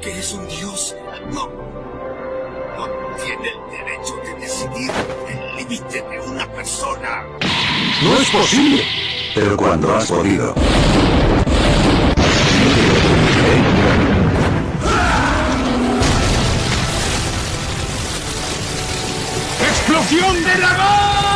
que es un dios. No. No tiene el derecho de decidir el límite de una persona. ¡No es posible! Pero cuando has podido. ¡Explosión de dragón!